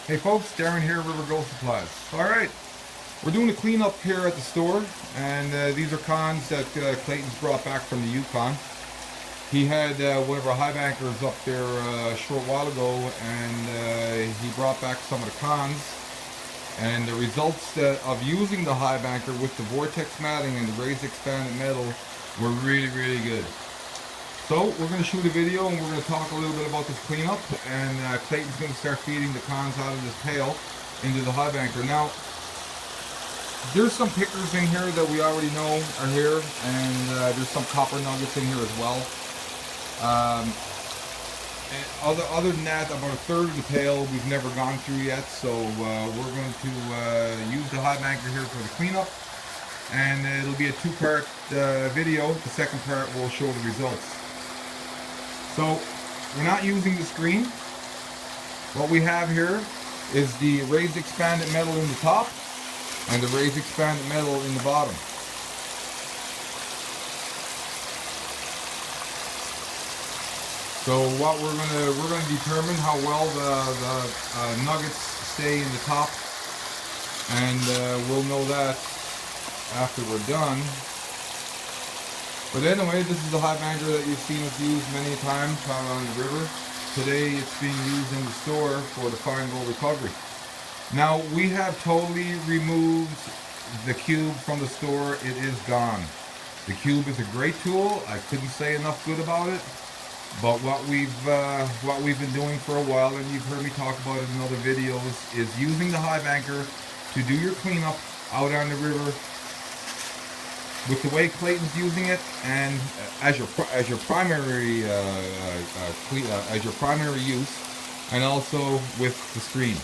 Hey folks, Darren here, River Gold Supplies. Alright, we're doing a cleanup here at the store, and these are cons that Clayton's brought back from the Yukon. He had one of our high bankers up there a short while ago, and he brought back some of the cons. And the results of using the high banker with the vortex matting and the raised expanded metal were really good. So we're going to shoot a video and we're going to talk a little bit about this cleanup, and Clayton's going to start feeding the cons out of this pail into the high banker. Now, there's some pickers in here that we already know are here, and there's some copper nuggets in here as well. And other than that, about a third of the pail we've never gone through yet, so we're going to use the high banker here for the cleanup, and it'll be a two-part video. The second part will show the results. So we're not using the screen. What we have here is the raised expanded metal in the top and the raised expanded metal in the bottom. So what we're gonna determine how well the nuggets stay in the top, and we'll know that after we're done. But anyway, this is the high banker that you've seen us use many times out on the river. Today it's being used in the store for the fine gold recovery. Now, we have totally removed the cube from the store. It is gone. The cube is a great tool. I couldn't say enough good about it. But what we've been doing for a while, and you've heard me talk about it in other videos, is using the high banker to do your cleanup out on the river with the way Clayton's using it, and as your primary use, and also with the screen.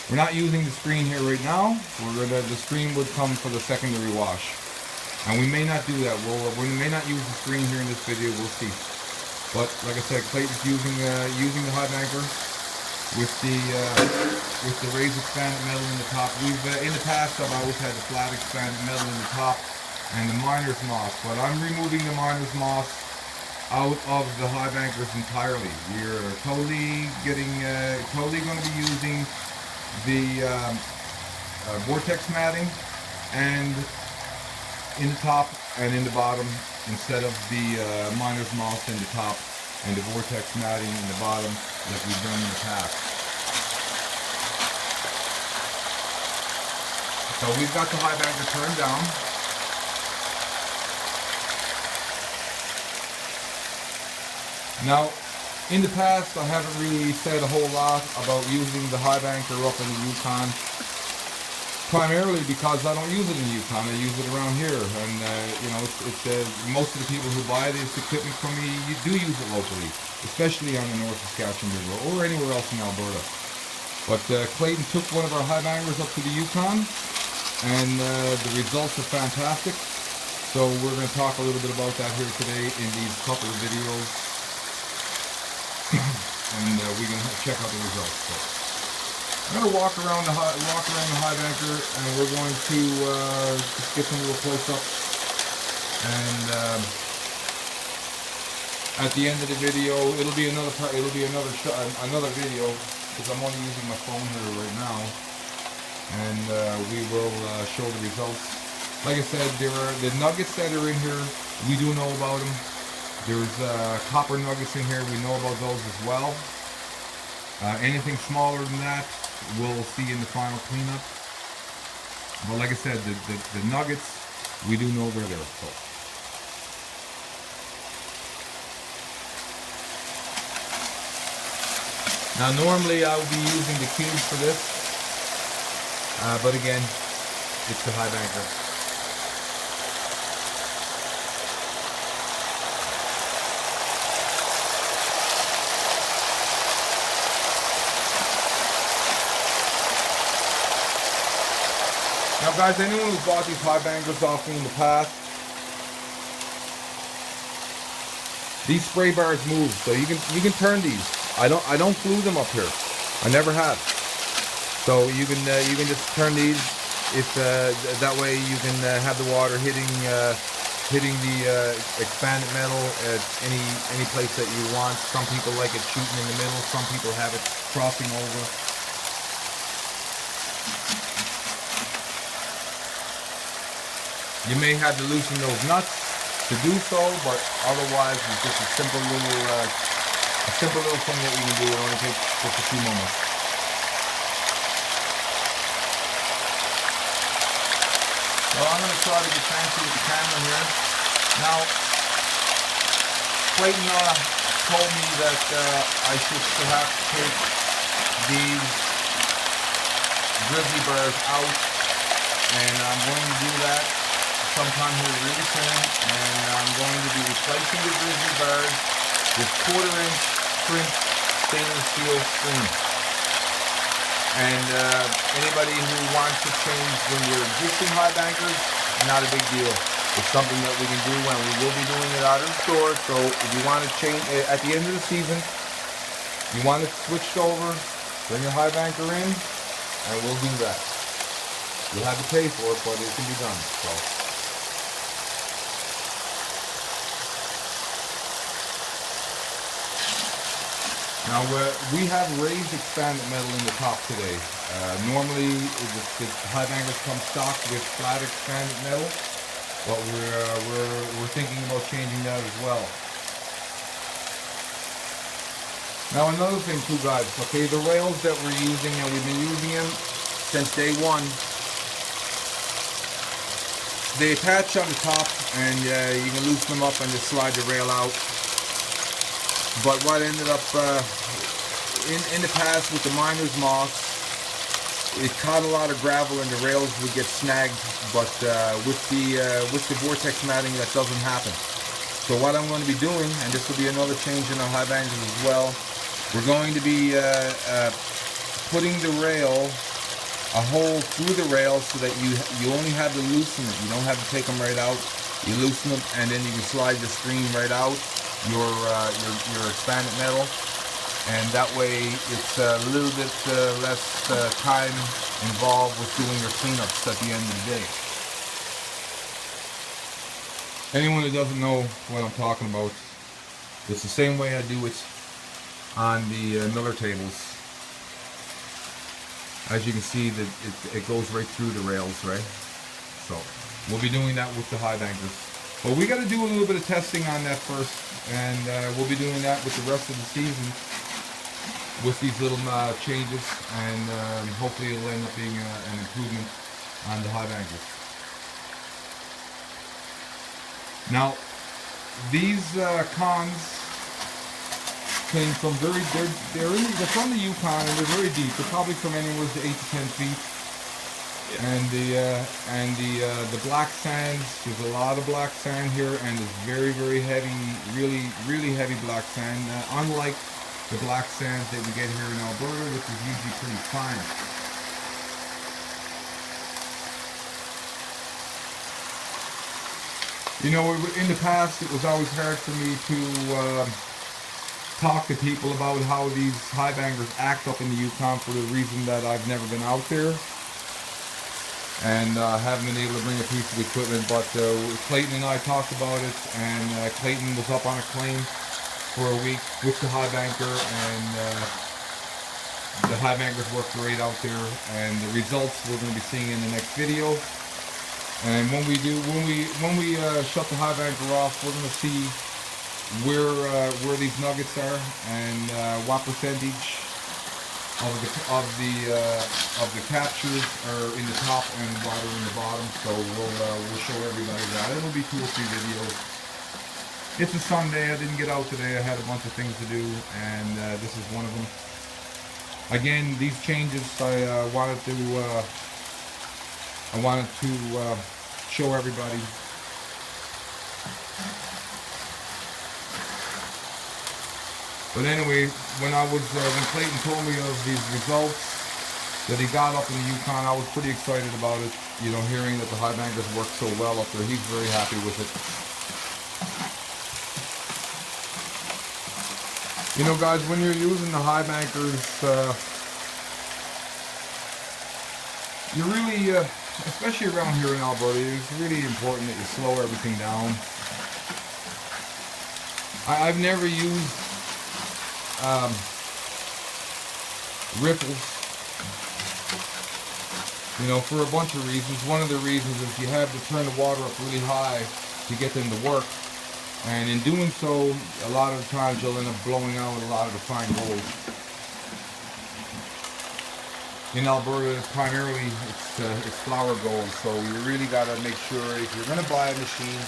We're not using the screen here right now. The screen would come for the secondary wash, and we may not do that. We may not use the screen here in this video. We'll see. But like I said, Clayton's using the high banker with the raised expanded metal in the top. We've in the past I've always had the flat expanded metal in the top and the miner's moss, but I'm removing the miner's moss out of the high bankers entirely. We're totally going to be using the vortex matting and in the top and in the bottom, instead of the miner's moss in the top and the vortex matting in the bottom like we've done in the past. So we've got the high banker turned down. Now, in the past I haven't really said a whole lot about using the high banker up in the Yukon, primarily because I don't use it in the Yukon. I use it around here, and you know, most of the people who buy this equipment from me do use it locally, especially on the North Saskatchewan River or anywhere else in Alberta. But Clayton took one of our high bankers up to the Yukon, and the results are fantastic. So we're going to talk a little bit about that here today in these couple of videos, and we can check out the results. So I'm going to walk around the high banker, and we're going to just get some little close up. And at the end of the video, it'll be another video, because I'm only using my phone here right now, and we will show the results. Like I said, there are the nuggets that are in here. We do know about them. There's copper nuggets in here. We know about those as well. Anything smaller than that, we'll see in the final cleanup. But like I said, the nuggets, we do know they're there. So. Now normally I would be using the cube for this, but again, it's the high banker. Now guys, anyone who's bought these high bankers off me in the past, these spray bars move, so you can turn these. I don't glue them up here. I never have. So you can just turn these. If that way you can have the water hitting the expanded metal at any place that you want. Some people like it shooting in the middle. Some people have it crossing over. You may have to loosen those nuts to do so, but otherwise it's just a simple little thing that you can do. It only takes just a few moments. Well, I'm going to try to get fancy with the camera here. Now, Clayton told me that I should perhaps take these grizzly bears out, and I'm going to do that sometime here really soon, and I'm going to be replacing the grizzly bears with 1/4-inch print stainless steel screen. And anybody who wants to change from your existing high bankers, not a big deal. It's something that we can do, and we will be doing it out of the store. So if you want to change at the end of the season, you want it switched over, bring your high banker in, and we'll do that. You'll have to pay for it, but it can be done. So. Now we have raised expanded metal in the top today. Normally the high bankers come stock with flat expanded metal, but we're thinking about changing that as well. Now another thing too, guys. Okay, the rails that we're using, and we've been using them since day one. They attach on the top, and you can loosen them up and just slide the rail out. But what ended up in the past with the miner's moss, it caught a lot of gravel and the rails would get snagged. But with the vortex matting, that doesn't happen. So what I'm going to be doing, and this will be another change in our high bankers as well, we're going to be putting the rail, a hole through the rail, so that you only have to loosen it. You don't have to take them right out. You loosen them, and then you can slide the screen right out. Your expanded metal, and that way it's a little bit less time involved with doing your cleanups at the end of the day. Anyone who doesn't know what I'm talking about, it's the same way I do it on the Miller tables. As you can see, that it goes right through the rails, right? So we'll be doing that with the high bankers. But we got to do a little bit of testing on that first, and we'll be doing that with the rest of the season with these little changes, and hopefully it'll end up being an improvement on the high bankers. Now, these cons came from they're from the Yukon, and they're very deep. They're probably from anywhere to 8 to 10 feet. Yeah. And the black sands, there's a lot of black sand here, and it's very heavy, really heavy black sand. Unlike the black sands that we get here in Alberta, which is usually pretty fine. You know, in the past it was always hard for me to talk to people about how these high bankers act up in the Yukon, for the reason that I've never been out there. And haven't been able to bring a piece of equipment, but Clayton and I talked about it, and Clayton was up on a claim for a week with the high banker, and the high bankers worked great out there, and the results we're going to be seeing in the next video. And when we shut the high banker off, we're going to see where these nuggets are, and what percentage of the captures are in the top and what are in the bottom. So we'll show everybody that. It'll be 2 or 3 videos. It's a Sunday. I didn't get out today. I had a bunch of things to do, and this is one of them. Again, these changes I wanted to show everybody. But anyway, when Clayton told me of these results that he got up in the Yukon, I was pretty excited about it. You know, hearing that the high bankers work so well up there, he's very happy with it. You know, guys, when you're using the high bankers, you really, especially around here in Alberta, it's really important that you slow everything down. I've never used ripples You know, for a bunch of reasons. One of the reasons is you have to turn the water up really high to get them to work. And in doing so, a lot of times you'll end up blowing out a lot of the fine gold. In Alberta, primarily it's flour gold, so you really got to make sure if you're going to buy a machine,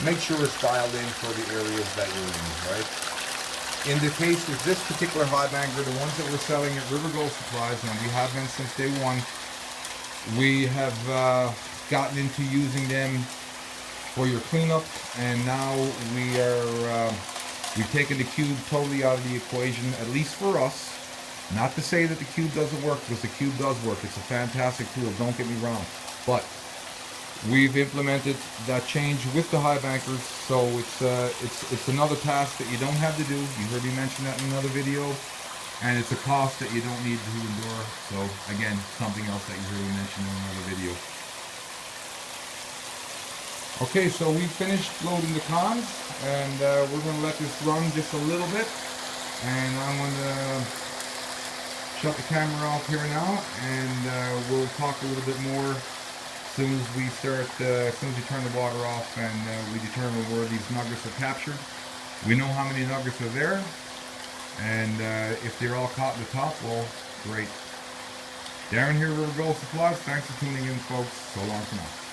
make sure it's dialed in for the areas that you're in, right? In the case of this particular high banker, the ones that we're selling at River Gold Supplies, and we have been since day one, we have gotten into using them for your cleanup, and now we've taken the cube totally out of the equation, at least for us. Not to say that the cube doesn't work, because the cube does work. It's a fantastic tool, don't get me wrong. But we've implemented that change with the high bankers, so it's another task that you don't have to do. You heard me mention that in another video, and it's a cost that you don't need to endure. So again, something else that you heard me mention in another video. Okay, so we finished loading the cons, and we're going to let this run just a little bit, and I'm going to shut the camera off here now, and we'll talk a little bit more as soon as we start, as soon as we turn the water off and we determine where these nuggets are captured. We know how many nuggets are there, and if they're all caught in the top, well, great. Darren here, River Gold Supplies. Thanks for tuning in, folks. So long for now.